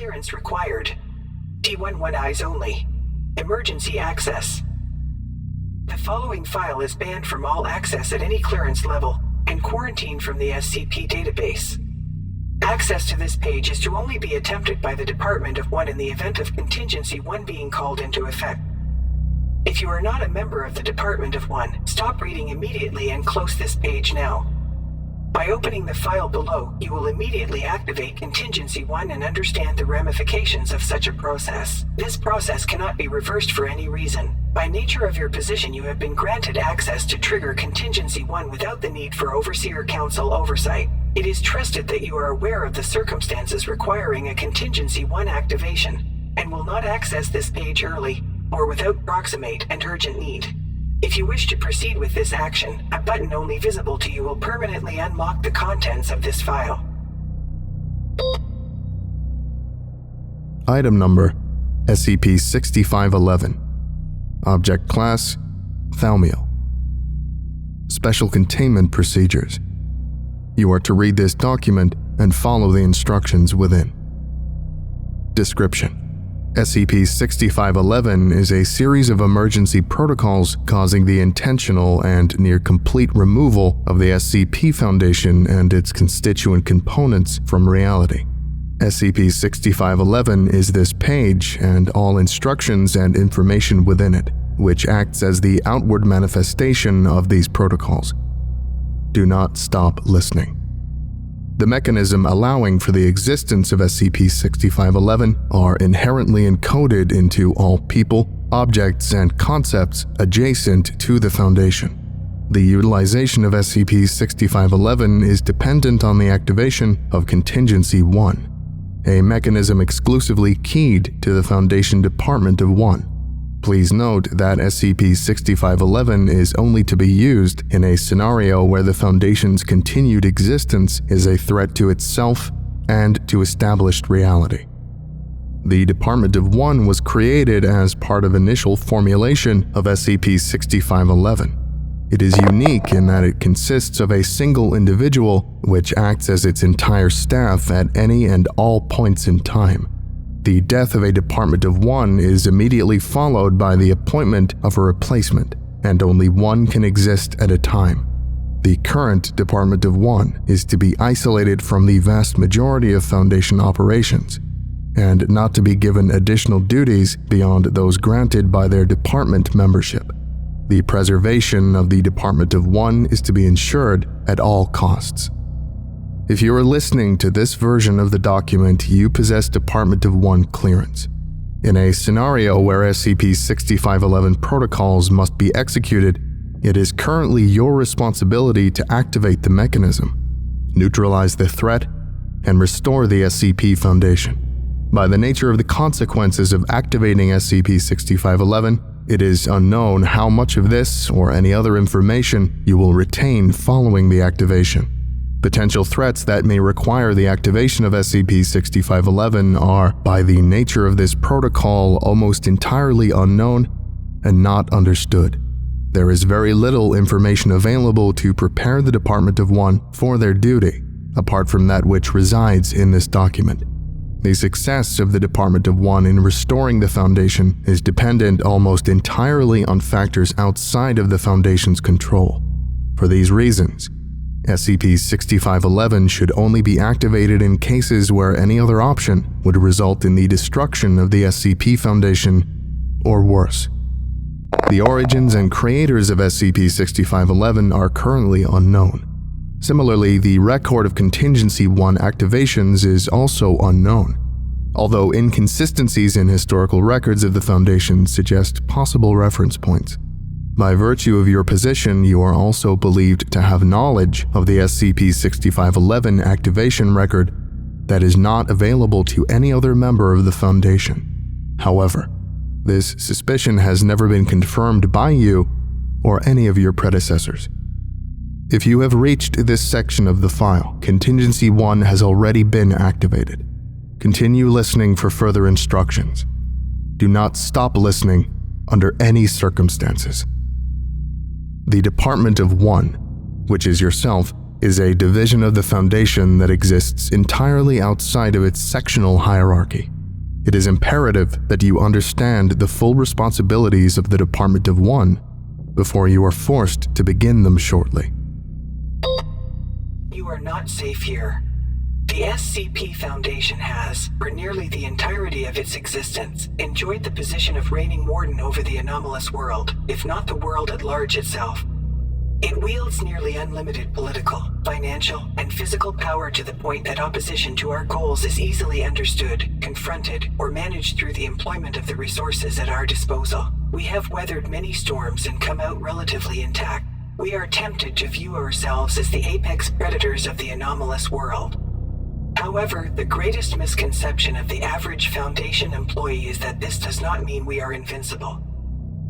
Clearance required. T11 eyes only. Emergency access. The following file is banned from all access at any clearance level and quarantined from the SCP database. Access to this page is to only be attempted by the Department of 1 in the event of Contingency 1 being called into effect. If you are not a member of the Department of 1, stop reading immediately and close this page now. By opening the file below, you will immediately activate Contingency 1 and understand the ramifications of such a process. This process cannot be reversed for any reason. By nature of your position, you have been granted access to trigger Contingency 1 without the need for Overseer Council oversight. It is trusted that you are aware of the circumstances requiring a Contingency 1 activation, and will not access this page early or without proximate and urgent need. If you wish to proceed with this action, a button only visible to you will permanently unlock the contents of this file. Item Number SCP-6511. Object Class Thaumiel. Special Containment Procedures. You are to read this document and follow the instructions within. Description: SCP-6511 is a series of emergency protocols causing the intentional and near-complete removal of the SCP Foundation and its constituent components from reality. SCP-6511 is this page and all instructions and information within it, which acts as the outward manifestation of these protocols. Do not stop listening. The mechanism allowing for the existence of SCP-6511 are inherently encoded into all people, objects, and concepts adjacent to the Foundation. The utilization of SCP-6511 is dependent on the activation of Contingency 1, a mechanism exclusively keyed to the Foundation Department of 1. Please note that SCP-6511 is only to be used in a scenario where the Foundation's continued existence is a threat to itself and to established reality. The Department of 1 was created as part of initial formulation of SCP-6511. It is unique in that it consists of a single individual which acts as its entire staff at any and all points in time. The death of a Department of 1 is immediately followed by the appointment of a replacement, and only one can exist at a time. The current Department of 1 is to be isolated from the vast majority of Foundation operations, and not to be given additional duties beyond those granted by their department membership. The preservation of the Department of 1 is to be ensured at all costs. If you are listening to this version of the document, you possess Department of 1 clearance. In a scenario where SCP-6511 protocols must be executed, it is currently your responsibility to activate the mechanism, neutralize the threat, and restore the SCP Foundation. By the nature of the consequences of activating SCP-6511, it is unknown how much of this or any other information you will retain following the activation. Potential threats that may require the activation of SCP-6511 are, by the nature of this protocol, almost entirely unknown and not understood. There is very little information available to prepare the Department of 1 for their duty, apart from that which resides in this document. The success of the Department of 1 in restoring the Foundation is dependent almost entirely on factors outside of the Foundation's control. For these reasons, SCP-6511 should only be activated in cases where any other option would result in the destruction of the SCP Foundation, or worse. The origins and creators of SCP-6511 are currently unknown. Similarly, the record of Contingency 1 activations is also unknown, although inconsistencies in historical records of the Foundation suggest possible reference points. By virtue of your position, you are also believed to have knowledge of the SCP-6511 activation record that is not available to any other member of the Foundation. However, this suspicion has never been confirmed by you or any of your predecessors. If you have reached this section of the file, Contingency 1 has already been activated. Continue listening for further instructions. Do not stop listening under any circumstances. The Department of 1, which is yourself, is a division of the Foundation that exists entirely outside of its sectional hierarchy. It is imperative that you understand the full responsibilities of the Department of One before you are forced to begin them shortly. You are not safe here. The SCP Foundation has, for nearly the entirety of its existence, enjoyed the position of reigning warden over the anomalous world, if not the world at large itself. It wields nearly unlimited political, financial, and physical power to the point that opposition to our goals is easily understood, confronted, or managed through the employment of the resources at our disposal. We have weathered many storms and come out relatively intact. We are tempted to view ourselves as the apex predators of the anomalous world. However, the greatest misconception of the average Foundation employee is that this does not mean we are invincible.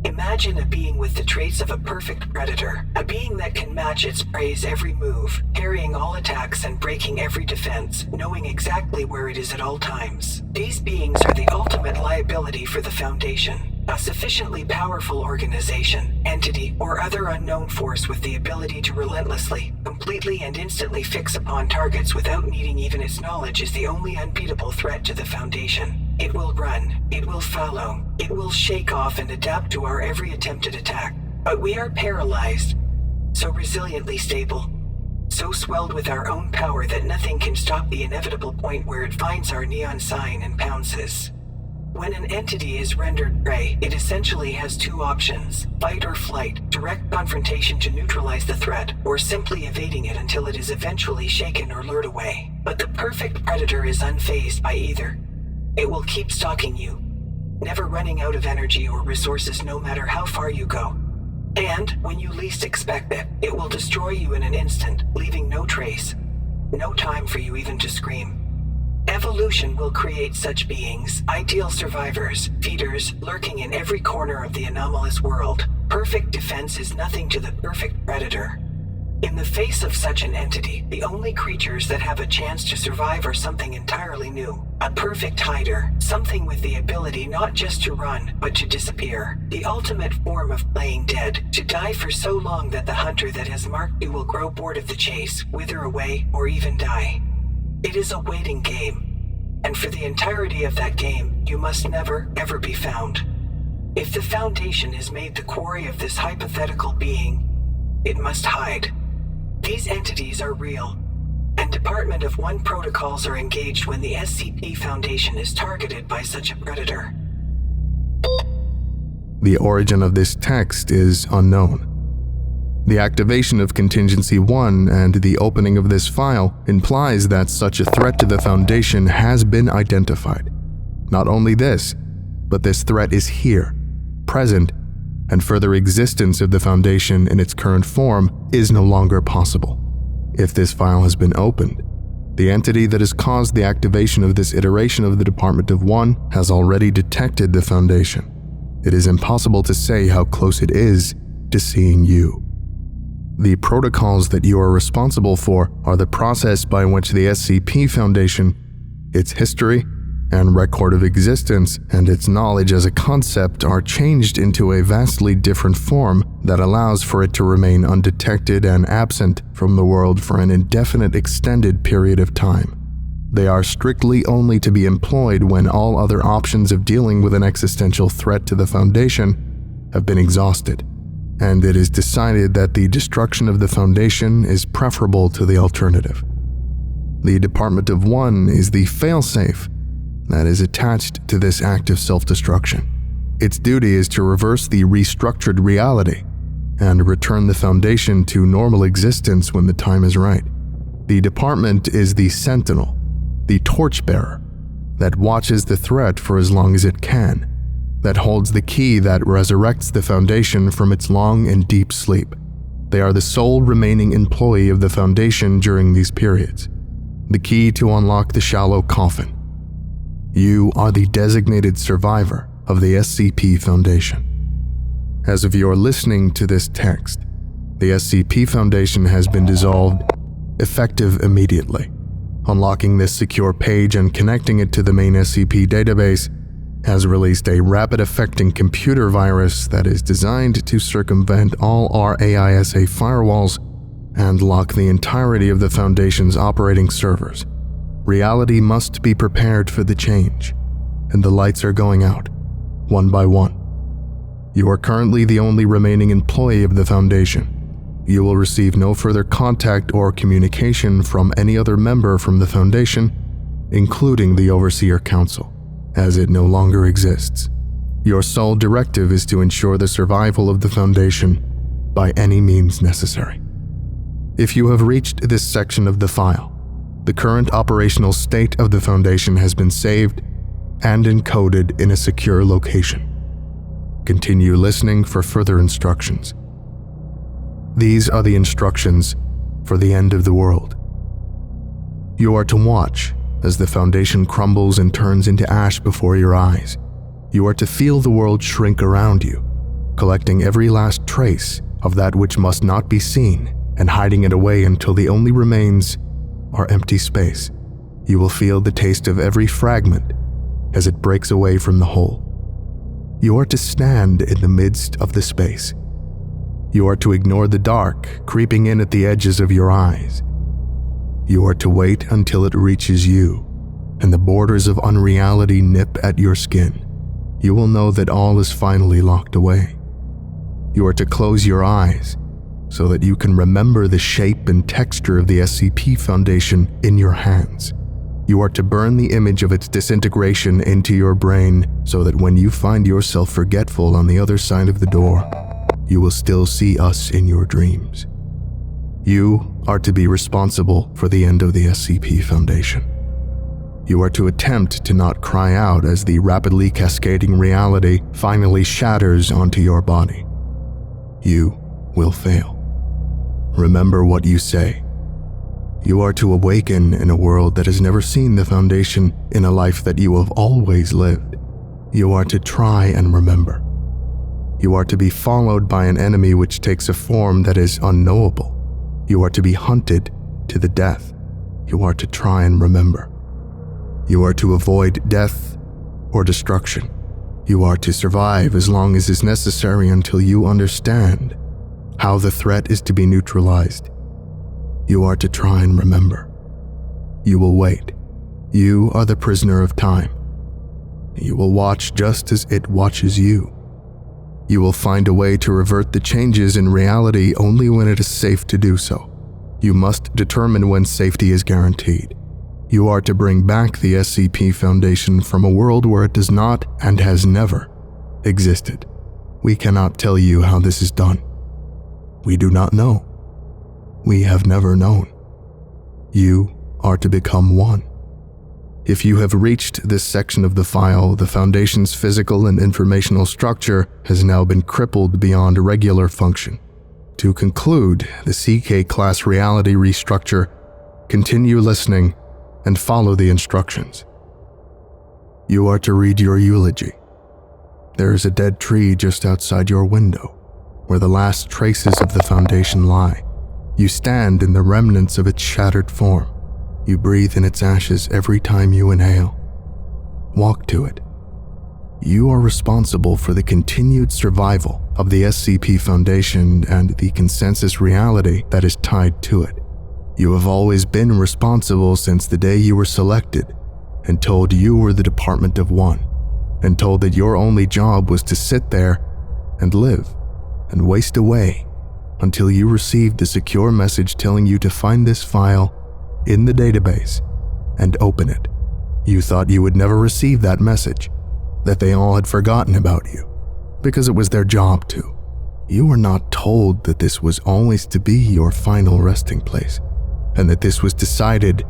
Imagine a being with the traits of a perfect predator, a being that can match its prey's every move, parrying all attacks and breaking every defense, knowing exactly where it is at all times. These beings are the ultimate liability for the Foundation. A sufficiently powerful organization, entity, or other unknown force with the ability to relentlessly, completely and instantly fix upon targets without needing even its knowledge is the only unbeatable threat to the Foundation. It will run, it will follow, it will shake off and adapt to our every attempted attack. But we are paralyzed, so resiliently stable, so swelled with our own power that nothing can stop the inevitable point where it finds our neon sign and pounces. When an entity is rendered prey, it essentially has two options: fight or flight, direct confrontation to neutralize the threat, or simply evading it until it is eventually shaken or lured away. But the perfect predator is unfazed by either. It will keep stalking you, never running out of energy or resources no matter how far you go. And, when you least expect it, it will destroy you in an instant, leaving no trace. No time for you even to scream. Evolution will create such beings, ideal survivors, feeders, lurking in every corner of the anomalous world. Perfect defense is nothing to the perfect predator. In the face of such an entity, the only creatures that have a chance to survive are something entirely new. A perfect hider, something with the ability not just to run, but to disappear. The ultimate form of playing dead, to die for so long that the hunter that has marked you will grow bored of the chase, wither away, or even die. It is a waiting game, and for the entirety of that game, you must never, ever be found. If the Foundation is made the quarry of this hypothetical being, it must hide. These entities are real, and Department of One protocols are engaged when the SCP Foundation is targeted by such a predator. The origin of this text is unknown. The activation of Contingency 1 and the opening of this file implies that such a threat to the Foundation has been identified. Not only this, but this threat is here, present, and further existence of the Foundation in its current form is no longer possible. If this file has been opened, the entity that has caused the activation of this iteration of the Department of One has already detected the Foundation. It is impossible to say how close it is to seeing you. The protocols that you are responsible for are the process by which the SCP Foundation, its history and record of existence, and its knowledge as a concept are changed into a vastly different form that allows for it to remain undetected and absent from the world for an indefinite extended period of time. They are strictly only to be employed when all other options of dealing with an existential threat to the Foundation have been exhausted, and it is decided that the destruction of the Foundation is preferable to the alternative. The Department of One is the failsafe that is attached to this act of self-destruction. Its duty is to reverse the restructured reality and return the Foundation to normal existence when the time is right. The Department is the sentinel, the torchbearer, that watches the threat for as long as it can, that holds the key that resurrects the Foundation from its long and deep sleep. They are the sole remaining employee of the Foundation during these periods, the key to unlock the shallow coffin. You are the designated survivor of the SCP Foundation. As of your listening to this text, the SCP Foundation has been dissolved, effective immediately. Unlocking this secure page and connecting it to the main SCP database has released a rapid-affecting computer virus that is designed to circumvent all RAISA firewalls and lock the entirety of the Foundation's operating servers. Reality must be prepared for the change, and the lights are going out, one by one. You are currently the only remaining employee of the Foundation. You will receive no further contact or communication from any other member from the Foundation, including the Overseer Council, as it no longer exists. Your sole directive is to ensure the survival of the Foundation by any means necessary. If you have reached this section of the file, the current operational state of the Foundation has been saved and encoded in a secure location. Continue listening for further instructions. These are the instructions for the end of the world. You are to watch as the Foundation crumbles and turns into ash before your eyes. You are to feel the world shrink around you, collecting every last trace of that which must not be seen and hiding it away until the only remains are empty space. You will feel the taste of every fragment as it breaks away from the whole. You are to stand in the midst of the space. You are to ignore the dark creeping in at the edges of your eyes. You are to wait until it reaches you, and the borders of unreality nip at your skin. You will know that all is finally locked away. You are to close your eyes so that you can remember the shape and texture of the SCP Foundation in your hands. You are to burn the image of its disintegration into your brain so that when you find yourself forgetful on the other side of the door, you will still see us in your dreams. You are to be responsible for the end of the SCP Foundation. You are to attempt to not cry out as the rapidly cascading reality finally shatters onto your body. You will fail. Remember what you say. You are to awaken in a world that has never seen the Foundation in a life that you have always lived. You are to try and remember. You are to be followed by an enemy which takes a form that is unknowable. You are to be hunted to the death. You are to try and remember. You are to avoid death or destruction. You are to survive as long as is necessary until you understand how the threat is to be neutralized. You are to try and remember. You will wait. You are the prisoner of time. You will watch just as it watches you. You will find a way to revert the changes in reality only when it is safe to do so. You must determine when safety is guaranteed. You are to bring back the SCP Foundation from a world where it does not and has never existed. We cannot tell you how this is done. We do not know. We have never known. You are to become one. If you have reached this section of the file, the Foundation's physical and informational structure has now been crippled beyond regular function. To conclude the CK-class reality restructure, continue listening and follow the instructions. You are to read your eulogy. There is a dead tree just outside your window, where the last traces of the Foundation lie. You stand in the remnants of its shattered form. You breathe in its ashes every time you inhale. Walk to it. You are responsible for the continued survival of the SCP Foundation and the consensus reality that is tied to it. You have always been responsible since the day you were selected and told you were the Department of One, and told that your only job was to sit there and live and waste away until you received the secure message telling you to find this file in the database and open it. You thought you would never receive that message, that they all had forgotten about you, because it was their job to. You were not told that this was always to be your final resting place, and that this was decided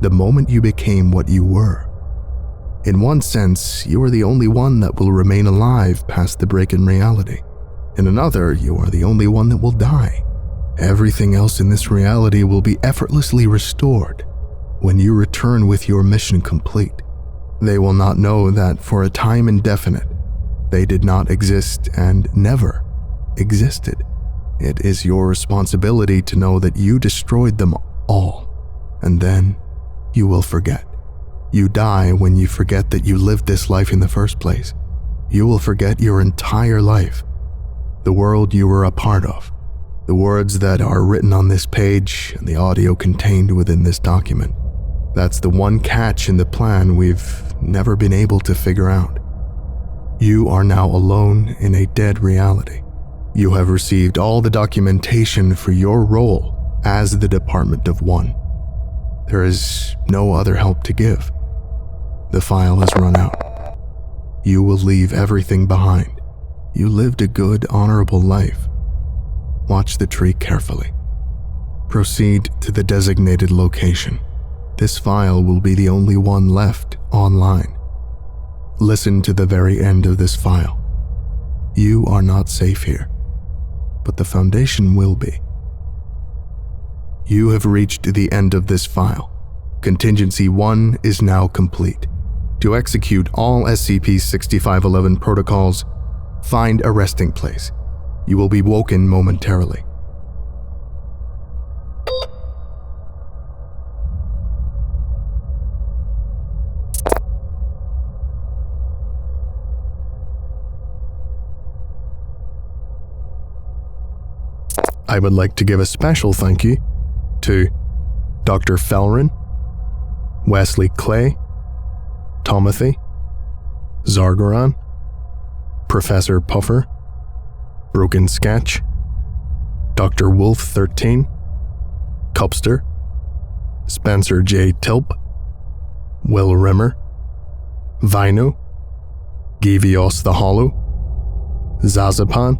the moment you became what you were. In one sense, you are the only one that will remain alive past the break in reality. In another, you are the only one that will die. Everything else in this reality will be effortlessly restored when you return with your mission complete. They will not know that for a time indefinite, they did not exist and never existed. It is your responsibility to know that you destroyed them all, and then you will forget. You die when you forget that you lived this life in the first place. You will forget your entire life, the world you were a part of, The words that are written on this page and the audio contained within this document. That's the one catch in the plan we've never been able to figure out. You are now alone in a dead reality. You have received all the documentation for your role as the Department of One. There is no other help to give. The file has run out. You will leave everything behind. You lived a good, honorable life. Watch the tree carefully. Proceed to the designated location. This file will be the only one left online. Listen to the very end of this file. You are not safe here, but the Foundation will be. You have reached the end of this file. Contingency 1 is now complete. To execute all SCP-6511 protocols, find a resting place. You will be woken momentarily. I would like to give a special thank you to Dr. Felrin, Wesley Clay, Tomothy, Zargaran, Professor Puffer, Broken Sketch, Dr. Wolf 13, Cupster, Spencer J. Tilp, Will Rimmer, Vino, Givios the Hollow, Zazapan,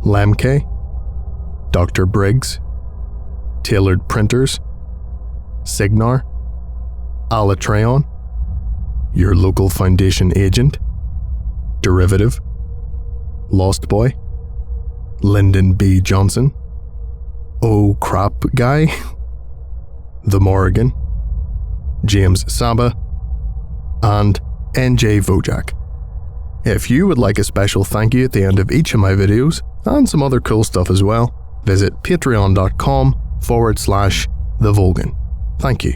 Lamke, Dr. Briggs, Tailored Printers, Signar, Alatreon, your local Foundation agent, Derivative, Lost Boy, Lyndon B. Johnson, Oh Crap Guy, The Morrigan, James Saba, and NJ Vojak. If you would like a special thank you at the end of each of my videos, and some other cool stuff as well, visit patreon.com/TheVolgun. Thank you.